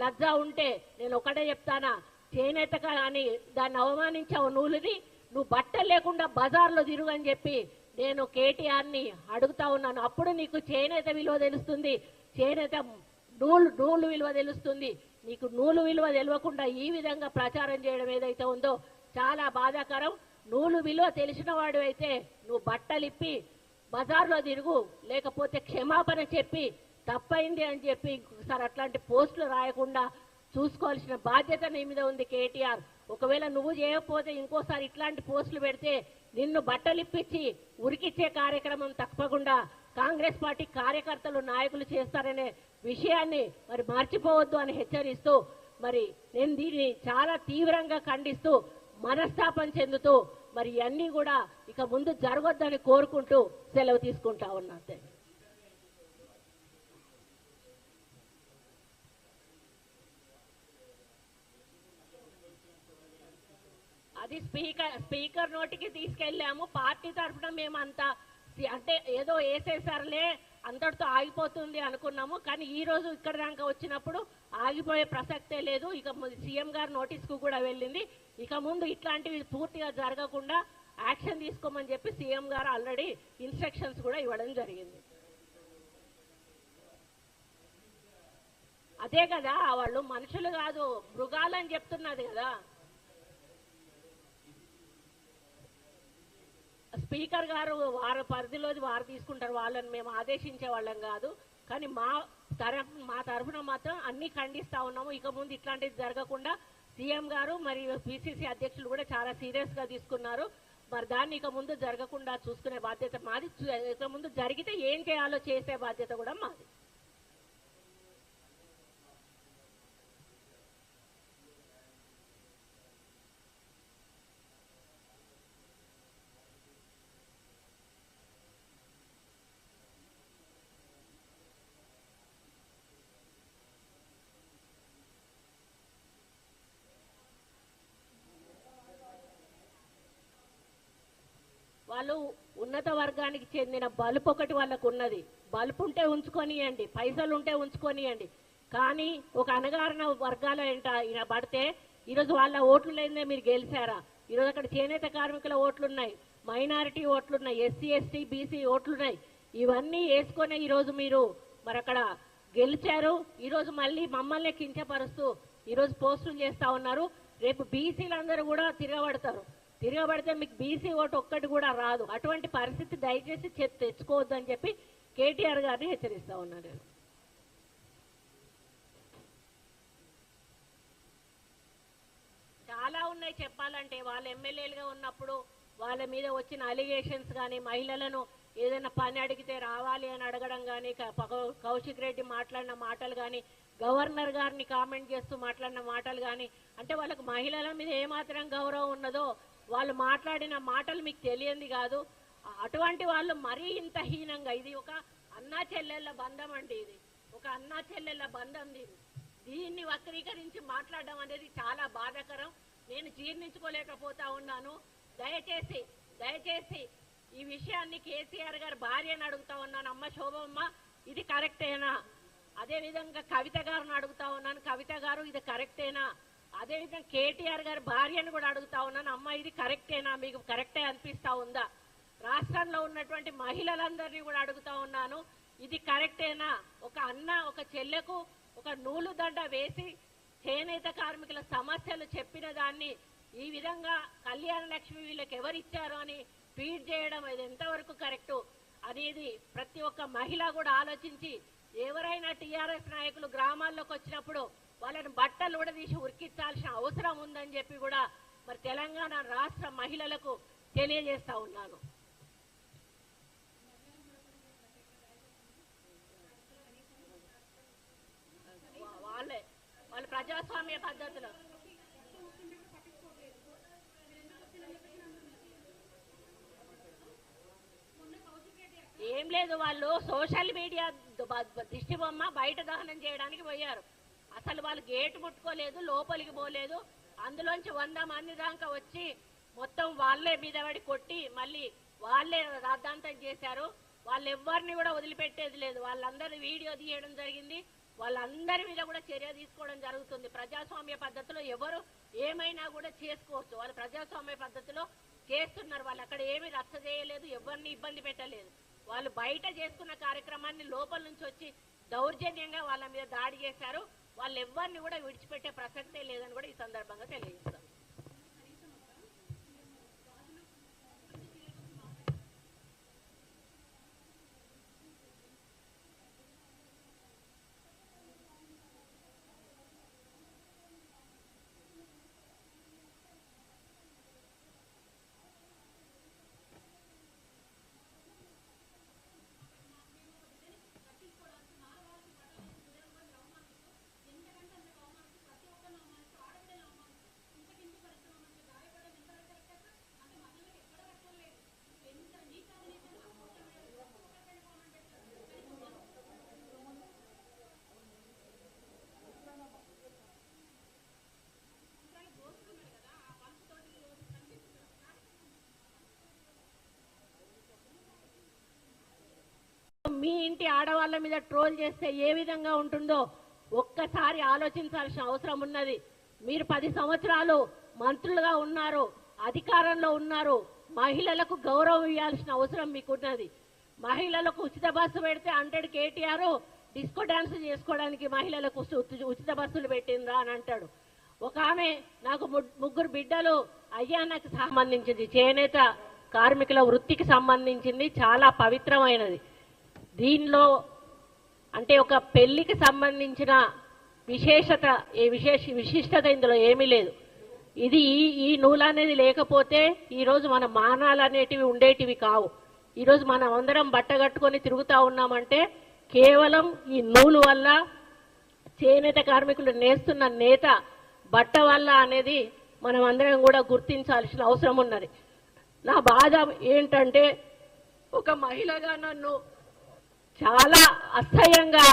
లజ్జ ఉంటే నేను ఒకటే చెప్తానా, చేనేత అని దాన్ని అవమానించావు నూలుని, నువ్వు బట్టలు లేకుండా బజార్లో తిరుగని చెప్పి నేను కేటీఆర్ని అడుగుతా ఉన్నాను. అప్పుడు నీకు చేనేత విలువ తెలుస్తుంది, చేనేత నూలు విలువ తెలుస్తుంది. నీకు నూలు విలువ తెలియకుండా ఈ విధంగా ప్రచారం చేయడం ఏదైతే ఉందో చాలా బాధాకరం. నూలు విలువ తెలిసిన వాడు అయితే నువ్వు బట్టలిప్పి బజార్లో తిరుగు, లేకపోతే క్షమాపణ చెప్పి తప్పైంది అని చెప్పి ఇంకొకసారి అట్లాంటి పోస్టులు రాయకుండా చూసుకోవాల్సిన బాధ్యత నీ మీద ఉంది కేటీఆర్. ఒకవేళ నువ్వు చేయకపోతే ఇంకోసారి ఇట్లాంటి పోస్టులు పెడితే నిన్ను బట్టలిప్పించి ఉరికిచ్చే కార్యక్రమం తప్పకుండా కాంగ్రెస్ పార్టీ కార్యకర్తలు నాయకులు చేస్తారనే విషయాన్ని మరి మర్చిపోవద్దు అని హెచ్చరిస్తూ మరి నేను దీన్ని చాలా తీవ్రంగా ఖండిస్తూ మనస్తాపం చెందుతూ మరి ఇవన్నీ కూడా ఇక ముందు జరగొద్దని కోరుకుంటూ సెలవు తీసుకుంటా ఉన్నా. అది స్పీకర్ నోటికి తీసుకెళ్లాము. పార్టీ తరఫున మేమంతా అంటే ఏదో వేసేసారులే అంతటితో ఆగిపోతుంది అనుకున్నాము. కానీ ఈ రోజు ఇక్కడ దాకా వచ్చినప్పుడు ఆగిపోయే ప్రసక్తే లేదు. ఇక సీఎం గారు నోటీస్కు కూడా వెళ్ళింది. ఇక ముందు ఇట్లాంటివి పూర్తిగా జరగకుండా యాక్షన్ తీసుకోమని చెప్పి సీఎం గారు ఆల్రెడీ ఇన్స్ట్రక్షన్స్ కూడా ఇవ్వడం జరిగింది. అదే కదా, వాళ్ళు మనుషులు కాదు మృగాలని చెప్తున్నది కదా. స్పీకర్ గారు వారి పరిధిలోది వారు తీసుకుంటారు, వాళ్ళని మేము ఆదేశించే వాళ్ళం కాదు. కానీ మా తరఫున మాత్రం అన్ని ఖండిస్తా ఉన్నాము. ఇక ముందు ఇట్లాంటిది జరగకుండా సీఎం గారు మరియు పిసిసి అధ్యక్షులు కూడా చాలా సీరియస్ గా తీసుకున్నారు. మరి దాన్ని ఇక ముందు జరగకుండా చూసుకునే బాధ్యత మాది. ఇక ముందు జరిగితే ఏం చేయాలో చేసే బాధ్యత కూడా మాది. వాళ్ళు ఉన్నత వర్గానికి చెందిన బలుపు ఒకటి వాళ్ళకు ఉన్నది. బలుపు ఉంటే ఉంచుకొనియండి, పైసలు ఉంటే ఉంచుకొనియండి. కానీ ఒక అణగారిన వర్గాల ఈయన పడితే ఈరోజు వాళ్ళ ఓట్లు లేదే మీరు గెలిచారా? ఈరోజు అక్కడ చేనేత కార్మికుల ఓట్లున్నాయి, మైనారిటీ ఓట్లున్నాయి, ఎస్సీ ఎస్టీ బీసీ ఓట్లున్నాయి. ఇవన్నీ వేసుకొని ఈరోజు మీరు మరి అక్కడ గెలిచారు. ఈరోజు మళ్ళీ మమ్మల్ని కించపరుస్తూ ఈరోజు పోస్టులు చేస్తా ఉన్నారు. రేపు బీసీలందరూ కూడా తిరగబడితే మీకు బీసీ ఓటు ఒక్కటి కూడా రాదు. అటువంటి పరిస్థితి దయచేసి తెచ్చుకోవద్దు అని చెప్పి కేటీఆర్ గారిని హెచ్చరిస్తా ఉన్నారు. చాలా ఉన్నాయి చెప్పాలంటే. వాళ్ళ ఎమ్మెల్యేలుగా ఉన్నప్పుడు వాళ్ళ మీద వచ్చిన అలిగేషన్స్ కానీ, మహిళలను ఏదైనా పని అడిగితే రావాలి అని అడగడం కానీ, కౌశిక్ రెడ్డి మాట్లాడిన మాటలు కానీ, గవర్నర్ గారిని కామెంట్ చేస్తూ మాట్లాడిన మాటలు కానీ, అంటే వాళ్ళకు మహిళల మీద ఏమాత్రం గౌరవం ఉన్నదో వాళ్ళు మాట్లాడిన మాటలు మీకు తెలియంది కాదు. అటువంటి వాళ్ళు మరీ ఇంత హీనంగా, ఇది ఒక అన్నా చెల్లెళ్ళ బంధం అండి, ఇది ఒక అన్నా చెల్లెళ్ళ బంధం. దీన్ని వక్రీకరించి మాట్లాడడం అనేది చాలా బాధాకరం. నేను జీర్ణించుకోలేకపోతా ఉన్నాను. దయచేసి ఈ విషయాన్ని కేసీఆర్ గారి భార్యను అడుగుతా ఉన్నాను. అమ్మ శోభమ్మ, ఇది కరెక్టేనా? అదేవిధంగా కవిత గారిని అడుగుతా ఉన్నాను, కవిత గారు ఇది కరెక్టేనా? అదేవిధంగా కేటీఆర్ గారి భార్యను కూడా అడుగుతా ఉన్నాను, అమ్మ ఇది కరెక్టేనా? మీకు కరెక్టే అనిపిస్తా ఉందా? రాష్ట్రంలో ఉన్నటువంటి మహిళలందరినీ కూడా అడుగుతా ఉన్నాను, ఇది కరెక్టేనా? ఒక అన్న ఒక చెల్లెకు ఒక నూలు దండ వేసి చేనేత కార్మికుల సమస్యలు చెప్పిన దాన్ని ఈ విధంగా కళ్యాణ లక్ష్మి వీళ్ళకి ఎవరిచ్చారు అని ట్వీట్ చేయడం ఇది ఎంతవరకు కరెక్టు అనేది ప్రతి ఒక్క మహిళ కూడా ఆలోచించి, ఎవరైనా టీఆర్ఎస్ నాయకులు గ్రామాల్లోకి వచ్చినప్పుడు వాళ్ళని బట్టలు కూడా తీసి ఉరికించాల్సిన అవసరం ఉందని చెప్పి కూడా మరి తెలంగాణ రాష్ట్ర మహిళలకు తెలియజేస్తా ఉన్నాను. వాళ్ళ ప్రజాస్వామ్య పద్ధతిలో ఏం లేదు. వాళ్ళు సోషల్ మీడియా దిష్టి బొమ్మ బయట దహనం చేయడానికి పోయారు. అసలు వాళ్ళు గేటు ముట్టుకోలేదు, లోపలికి పోలేదు. అందులోంచి 100 మంది దాకా వచ్చి మొత్తం వాళ్ళే మీద పడి కొట్టి మళ్ళీ వాళ్ళే రాద్ధాంతం చేశారు. వాళ్ళెవ్వరిని కూడా వదిలిపెట్టేది లేదు. వాళ్ళందరూ వీడియో తీయడం జరిగింది. వాళ్ళందరి మీద కూడా చర్య తీసుకోవడం జరుగుతుంది. ప్రజాస్వామ్య పద్ధతిలో ఎవరు ఏమైనా కూడా చేసుకోవచ్చు. వాళ్ళు ప్రజాస్వామ్య పద్ధతిలో చేస్తున్నారు. వాళ్ళు అక్కడ ఏమీ రచ్చ చేయలేదు, ఎవరిని ఇబ్బంది పెట్టలేదు. వాళ్ళు బయట చేసుకున్న కార్యక్రమాన్ని లోపల నుంచి వచ్చి దౌర్జన్యంగా వాళ్ళ మీద దాడి చేశారు. వాళ్ళు ఎవరిని కూడా విడిచిపెట్టే ప్రసక్తే లేదని కూడా ఈ సందర్భంగా తెలియజేస్తాం. మీ ఇంటి ఆడవాళ్ళ మీద ట్రోల్ చేస్తే ఏ విధంగా ఉంటుందో ఒక్కసారి ఆలోచించాల్సిన అవసరం ఉన్నది. మీరు 10 సంవత్సరాలు మంత్రులుగా ఉన్నారు, అధికారంలో ఉన్నారు. మహిళలకు గౌరవం ఇవ్వాల్సిన అవసరం మీకున్నది. మహిళలకు ఉచిత బస్సు పెడితే 100 కేటీఆర్ డిస్కో డాన్స్ చేసుకోవడానికి మహిళలకు ఉచిత బస్సులు పెట్టిందా అని అంటాడు. ఒక ఆమె నాకు 3 బిడ్డలు అయ్యా, నాకు సంబంధించింది చేనేత కార్మికుల వృత్తికి సంబంధించింది, చాలా పవిత్రమైనది. దీనిలో అంటే ఒక పెళ్లికి సంబంధించిన విశిష్టత ఇందులో ఏమీ లేదు. ఇది ఈ నూలు అనేది లేకపోతే ఈరోజు మన మానాలు అనేటివి ఉండేటివి కావు. ఈరోజు మనం అందరం బట్ట కట్టుకొని తిరుగుతూ ఉన్నామంటే కేవలం ఈ నూలు వల్ల, చేనేత కార్మికులు నేస్తున్న నేత బట్ట వల్ల అనేది మనం అందరం కూడా గుర్తించాల్సిన అవసరం ఉన్నది. నా బాధ ఏంటంటే ఒక మహిళగా నన్ను చాలా అసహ్యంగా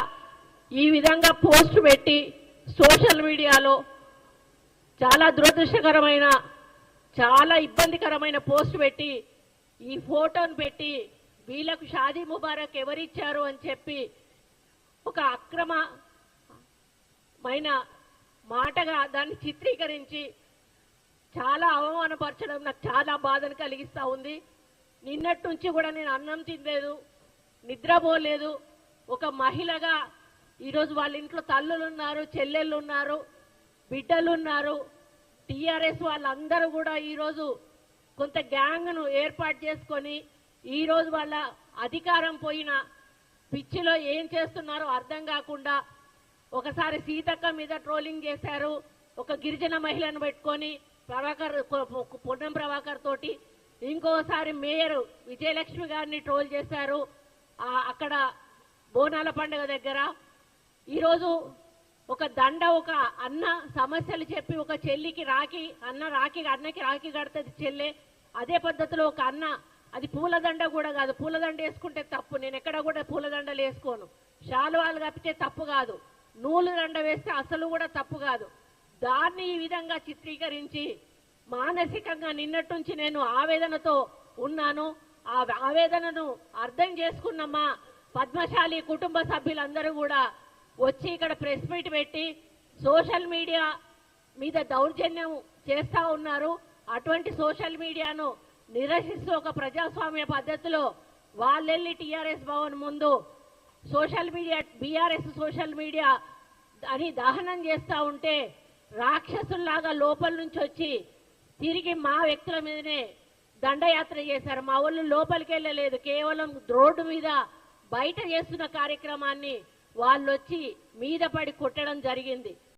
ఈ విధంగా పోస్ట్ పెట్టి సోషల్ మీడియాలో చాలా దురదృష్టకరమైన, చాలా ఇబ్బందికరమైన పోస్ట్ పెట్టి ఈ ఫోటోను పెట్టి వీళ్ళకు షాదీ ముబారక్ ఎవరిచ్చారు అని చెప్పి ఒక అక్రమమైన మాటగా దాన్ని చిత్రీకరించి చాలా అవమానపరచడం నాకు చాలా బాధను కలిగిస్తూ ఉంది. నిన్నటి నుంచి కూడా నేను అన్నం తినలేదు, నిద్రపోలేదు. ఒక మహిళగా ఈరోజు వాళ్ళ ఇంట్లో తల్లులు ఉన్నారు, చెల్లెళ్ళు ఉన్నారు, బిడ్డలు ఉన్నారు. టీఆర్ఎస్ వాళ్ళందరూ కూడా ఈరోజు కొంత గ్యాంగ్ను ఏర్పాటు చేసుకొని ఈరోజు వాళ్ళ అధికారం పోయిన పిచ్చిలో ఏం చేస్తున్నారో అర్థం కాకుండా ఒకసారి సీతక్క మీద ట్రోలింగ్ చేశారు, ఒక గిరిజన మహిళను పెట్టుకొని పొన్నం ప్రభాకర్ తోటి, ఇంకోసారి మేయర్ విజయలక్ష్మి గారిని ట్రోల్ చేశారు అక్కడ బోనాల పండుగ దగ్గర. ఈరోజు ఒక దండ, ఒక అన్న సమస్యలు చెప్పి ఒక చెల్లికి అన్నకి రాఖీ కడుతుంది చెల్లె. అదే పద్ధతిలో ఒక అన్న, అది పూలదండ కూడా కాదు, పూలదండ వేసుకుంటే తప్పు, నేను ఎక్కడ కూడా పూలదండలు వేసుకోను. శాలువాలు కప్పితే తప్పు కాదు, నూలు దండ వేస్తే అసలు కూడా తప్పు కాదు. దాన్ని ఈ విధంగా చిత్రీకరించి మానసికంగా నిన్నటి నుంచి నేను ఆవేదనతో ఉన్నాను. ఆ ఆవేదనను అర్థం చేసుకున్నమ్మా పద్మశాలి కుటుంబ సభ్యులందరూ కూడా వచ్చి ఇక్కడ ప్రెస్ మీట్ పెట్టి సోషల్ మీడియా మీద దౌర్జన్యం చేస్తా ఉన్నారు. అటువంటి సోషల్ మీడియాను నిరసిస్తూ ఒక ప్రజాస్వామ్య పద్ధతిలో వాళ్ళెళ్ళి టీఆర్ఎస్ భవన్ ముందు social media, BRS social media అని దహనం చేస్తూ ఉంటే రాక్షసుల్లాగా లోపల నుంచి వచ్చి తిరిగి మా వ్యక్తుల మీదనే దండయాత్ర చేశారు. మా వాళ్ళు లోపలికి వెళ్ళలేదు, కేవలం రోడ్డు మీద బయట చేస్తున్న కార్యక్రమాన్ని వాళ్ళు వచ్చి మీద పడి కొట్టడం జరిగింది.